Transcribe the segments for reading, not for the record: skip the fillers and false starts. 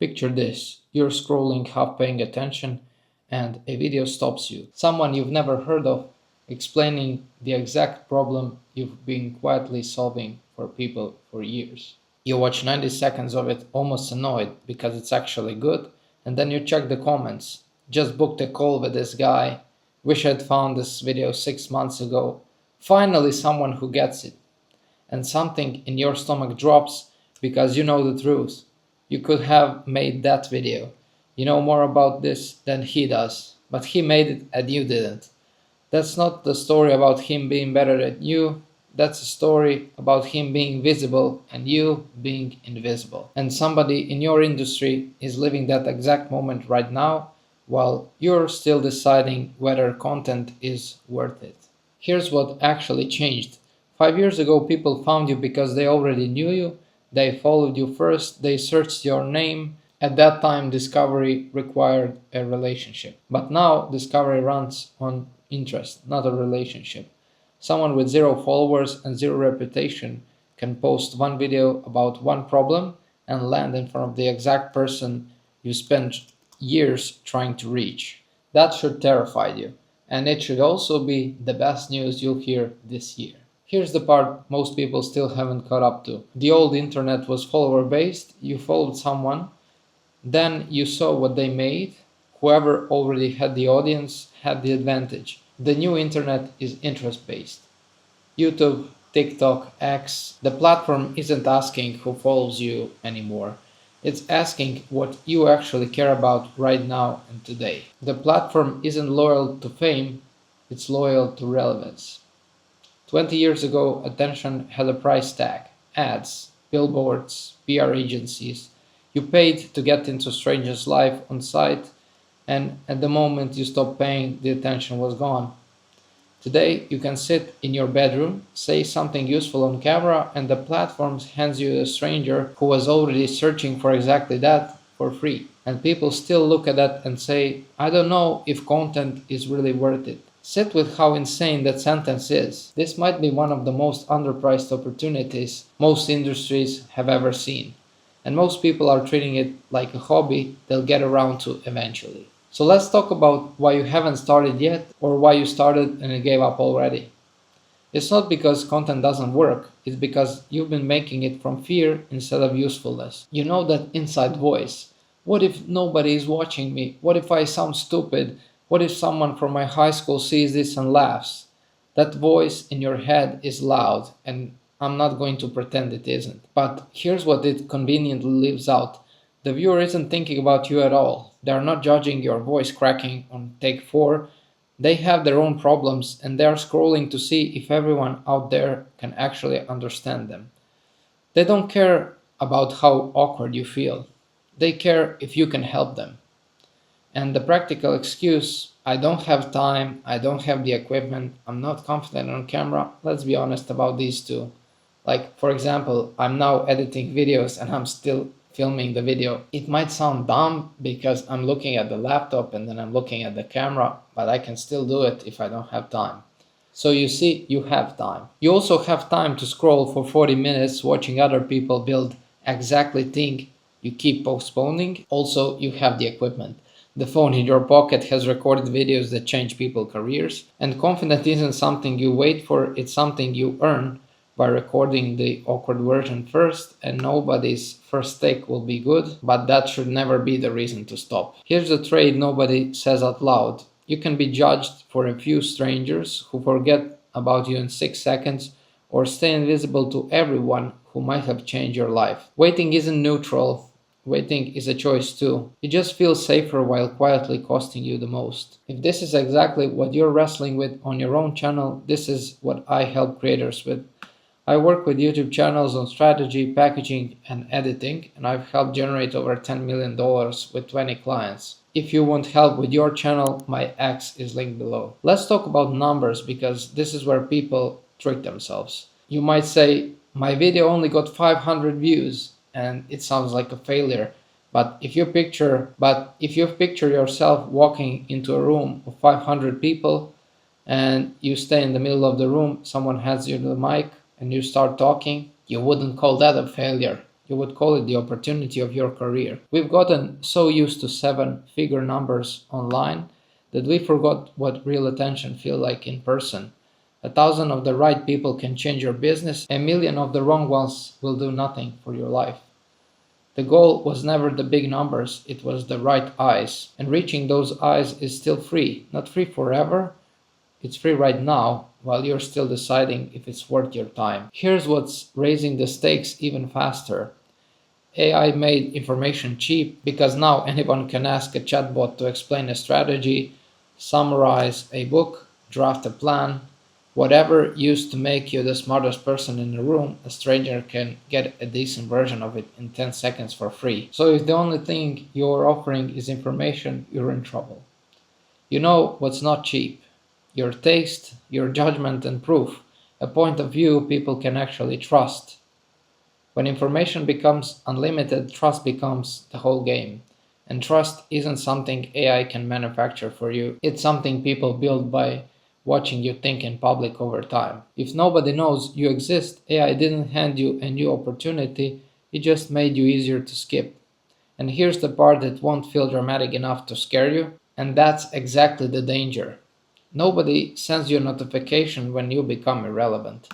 Picture this, you're scrolling, half paying attention, and a video stops you. Someone you've never heard of explaining the exact problem you've been quietly solving for people for years. You watch 90 seconds of it almost annoyed because it's actually good, and then you check the comments. Just booked a call with this guy. Wish I'd found this video 6 months ago. Finally, someone who gets it. And something in your stomach drops because you know the truth. You could have made that video. You know more about this than he does, but he made it and you didn't. That's not the story about him being better than you. That's a story about him being visible and you being invisible. And somebody in your industry is living that exact moment right now while you're still deciding whether content is worth it. Here's what actually changed. 5 years ago, people found you because they already knew you, they followed you first, they searched your name. At that time, discovery required a relationship. But now, discovery runs on interest, not a relationship. Someone with 0 followers and 0 reputation can post one video about one problem and land in front of the exact person you spent years trying to reach. That should terrify you, and it should also be the best news you'll hear this year. Here's the part most people still haven't caught up to. The old internet was follower based, you followed someone, then you saw what they made. Whoever already had the audience had the advantage. The new internet is interest based. YouTube, TikTok, X, the platform isn't asking who follows you anymore. It's asking what you actually care about right now and today. The platform isn't loyal to fame, it's loyal to relevance. 20 years ago, attention had a price tag. Ads, billboards, PR agencies. You paid to get into a stranger's life on site, and at the moment you stopped paying, the attention was gone. Today, you can sit in your bedroom, say something useful on camera, and the platform hands you a stranger who was already searching for exactly that for free. And people still look at that and say, I don't know if content is really worth it. Sit with how insane that sentence is. This might be one of the most underpriced opportunities most industries have ever seen. And most people are treating it like a hobby they'll get around to eventually. So let's talk about why you haven't started yet or why you started and you gave up already. It's not because content doesn't work, it's because you've been making it from fear instead of usefulness. You know that inside voice. What if nobody is watching me? What if I sound stupid? What if someone from my high school sees this and laughs? That voice in your head is loud, and I'm not going to pretend it isn't. But here's what it conveniently leaves out. The viewer isn't thinking about you at all. They are not judging your voice cracking on take 4. They have their own problems and they are scrolling to see if everyone out there can actually understand them. They don't care about how awkward you feel. They care if you can help them. And the practical excuse, I don't have time, I don't have the equipment, I'm not confident on camera, let's be honest about these two. Like, for example, I'm now editing videos and I'm still filming the video. It might sound dumb because I'm looking at the laptop and then I'm looking at the camera, but I can still do it if I don't have time. So you see, you have time. You also have time to scroll for 40 minutes watching other people build exactly thing you keep postponing. Also, you have the equipment. The phone in your pocket has recorded videos that change people's careers, and confidence isn't something you wait for, it's something you earn by recording the awkward version first, and nobody's first take will be good, but that should never be the reason to stop. Here's the trade nobody says out loud. You can be judged for a few strangers who forget about you in 6 seconds, or stay invisible to everyone who might have changed your life. Waiting isn't neutral. Waiting is a choice too. You just feel safer while quietly costing you the most. If this is exactly what you're wrestling with on your own channel, this is what I help creators with. I work with YouTube channels on strategy, packaging, and editing, and I've helped generate over $10 million with 20 clients. If you want help with your channel, my X is linked below. Let's talk about numbers because this is where people trick themselves. You might say, my video only got 500 views. And it sounds like a failure. But if you picture yourself walking into a room of 500 people and you stay in the middle of the room, someone hands you the mic and you start talking, you wouldn't call that a failure. you would call it the opportunity of your career. We've gotten so used to seven-figure numbers online that we forgot what real attention feels like in person. 1,000 of the right people can change your business, a million of the wrong ones will do nothing for your life. The goal was never the big numbers, it was the right eyes. And reaching those eyes is still free. Not free forever, it's free right now, while you're still deciding if it's worth your time. Here's what's raising the stakes even faster. AI made information cheap because now anyone can ask a chatbot to explain a strategy, summarize a book, draft a plan. Whatever used to make you the smartest person in the room, a stranger can get a decent version of it in 10 seconds for free. So if the only thing you're offering is information, you're in trouble. You know what's not cheap? Your taste, your judgment and proof, a point of view people can actually trust. When information becomes unlimited, trust becomes the whole game. And trust isn't something AI can manufacture for you, it's something people build by watching you think in public over time. If nobody knows you exist, AI didn't hand you a new opportunity, it just made you easier to skip. And here's the part that won't feel dramatic enough to scare you, and that's exactly the danger. Nobody sends you a notification when you become irrelevant.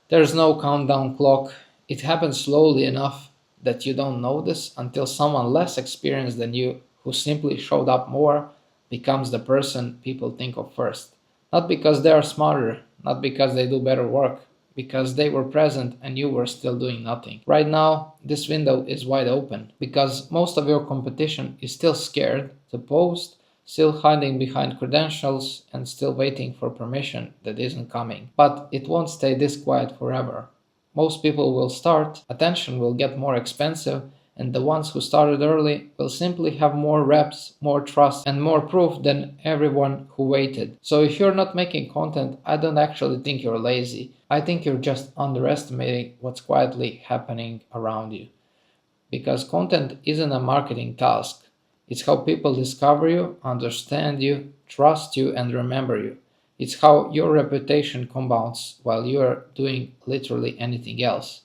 There's no countdown clock. It happens slowly enough that you don't notice until someone less experienced than you, who simply showed up more, becomes the person people think of first. Not because they are smarter, not because they do better work, because they were present and you were still doing nothing. Right now, this window is wide open because most of your competition is still scared to post, still hiding behind credentials, and still waiting for permission that isn't coming. But it won't stay this quiet forever. Most people will start, attention will get more expensive, and the ones who started early will simply have more reps, more trust, and more proof than everyone who waited. So if you're not making content, I don't actually think you're lazy. I think you're just underestimating what's quietly happening around you. Because content isn't a marketing task. It's how people discover you, understand you, trust you, and remember you. It's how your reputation compounds while you're doing literally anything else.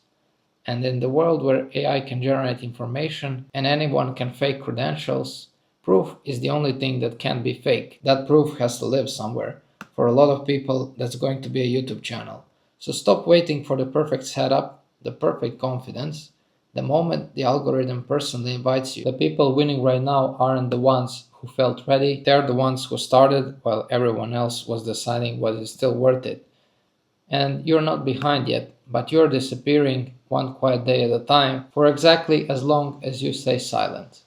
And in the world where AI can generate information and anyone can fake credentials, proof is the only thing that can't be fake. That proof has to live somewhere. For a lot of people, that's going to be a YouTube channel. So stop waiting for the perfect setup, the perfect confidence. The moment the algorithm personally invites you, the people winning right now aren't the ones who felt ready. They're the ones who started while everyone else was deciding was it still worth it. And you're not behind yet, but you're disappearing one quiet day at a time for exactly as long as you stay silent.